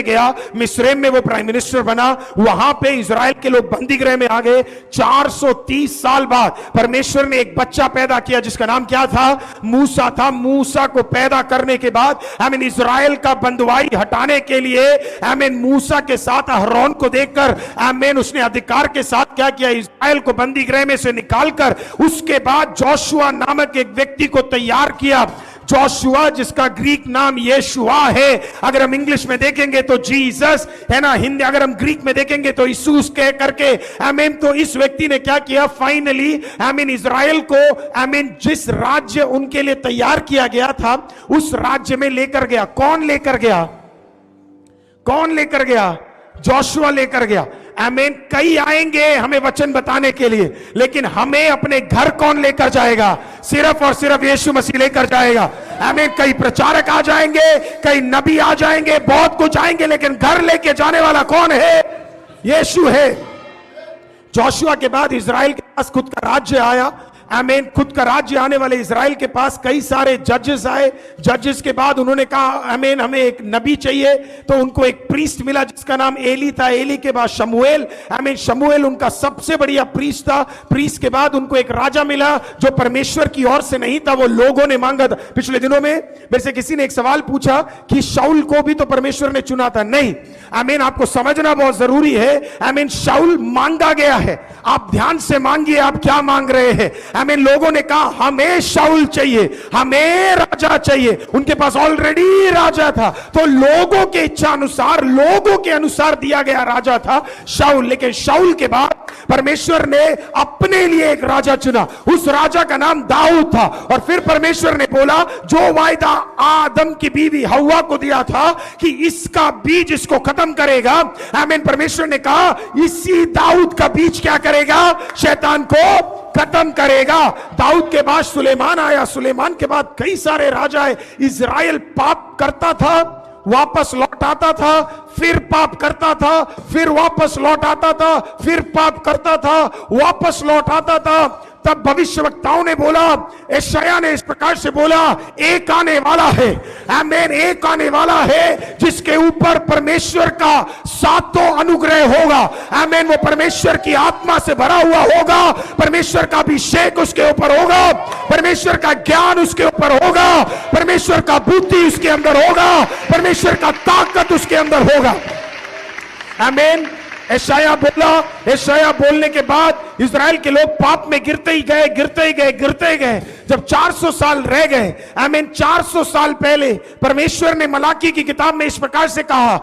गया, मिस्र में वो प्राइम मिनिस्टर बना, वहां पे इजराइल के लोग बंदी गृह में आ गए। 430 साल बाद परमेश्वर ने एक बच्चा पैदा किया जिसका नाम क्या था? मूसा था। मूसा को पैदा करने के बाद इजराइल का बंदवाई हटाने के लिए मूसा के साथ अहरोन को देखकर उसने अधिकार के साथ क्या किया? इजराइल को बंदी गृह में से निकालकर उसके बाद जोशुआ नामक एक व्यक्ति को तैयार किया। जोशुआ जिसका ग्रीक नाम यीशुआ है, अगर हम इंग्लिश में देखेंगे तो जीसस है ना, हिंदी अगर हम ग्रीक में देखेंगे तो यीशुस कह करके तो इस व्यक्ति ने क्या किया? फाइनली इजराइल को जिस राज्य उनके लिए तैयार किया गया था उस राज्य में लेकर गया। कौन लेकर गया? कौन लेकर गया? जोशुआ लेकर गया। कई आएंगे हमें वचन बताने के लिए, लेकिन हमें अपने घर कौन लेकर जाएगा? सिर्फ और सिर्फ यीशु मसीह लेकर जाएगा। कई प्रचारक आ जाएंगे, कई नबी आ जाएंगे, बहुत कुछ आएंगे, लेकिन घर लेके जाने वाला कौन है? यीशु है। जोशुआ के बाद इजराइल के पास खुद का राज्य आया। खुद का राज्य आने वाले इजराइल के पास कई सारे जजेस आए। जजेस के बाद उन्होंने कहा हमें एक नबी चाहिए, तो उनको एक प्रीस्ट मिला जिसका नाम एली था। एली के बाद शमूएल, शमूएल उनका सबसे बढ़िया प्रीस्ट था। प्रीस्ट के बाद उनको एक राजा मिला जो परमेश्वर की ओर से नहीं था, वो लोगों ने मांगा था। पिछले दिनों में मेरे से किसी ने एक सवाल पूछा कि शाऊल को भी तो परमेश्वर ने चुना था। नहीं, आपको समझना बहुत जरूरी है। शाऊल मांगा गया है। आप ध्यान से मांगिए आप क्या मांग रहे हैं। लोगों ने कहा हमें शाऊल चाहिए, हमें राजा चाहिए। उनके पास ऑलरेडी राजा था, तो लोगों के इच्छा अनुसार, लोगों के अनुसार दिया गया राजा था शाऊल। लेकिन शाऊल के बाद परमेश्वर ने अपने लिए एक राजा चुना। उस राजा का नाम दाऊद था। और फिर परमेश्वर ने बोला जो वायदा आदम की बीवी हव्वा को दिया था कि इसका बीज इसको खत्म करेगा, परमेश्वर ने कहा इसी दाऊद का बीज क्या करेगा? शैतान को खत्म करेगा। दाऊद के बाद सुलेमान आया। सुलेमान के बाद कई सारे राजा आए। इजराइल पाप करता था, वापस लौट आता था, फिर पाप करता था, फिर वापस लौट आता था, फिर पाप करता था, वापस लौट आता था। तब भविष्यवक्ताओं ने बोला, यशायाह ने इस प्रकार से बोला, एक आने वाला है, एक आने वाला है जिसके ऊपर परमेश्वर का सातों अनुग्रह होगा। वो परमेश्वर की आत्मा से भरा हुआ होगा, परमेश्वर का अभिषेक उसके ऊपर होगा, परमेश्वर का ज्ञान उसके ऊपर होगा, परमेश्वर का बुद्धि उसके अंदर होगा, परमेश्वर का ताकत उसके अंदर होगा। यशायाह बोला। यशायाह बोलने के बाद इजराइल के लोग पाप में गिरते ही गए, गिरते ही गए, गिरते ही गए। जब 400 साल रह गए, 400 साल पहले परमेश्वर ने मलाकी की किताब में इस प्रकार से कहा,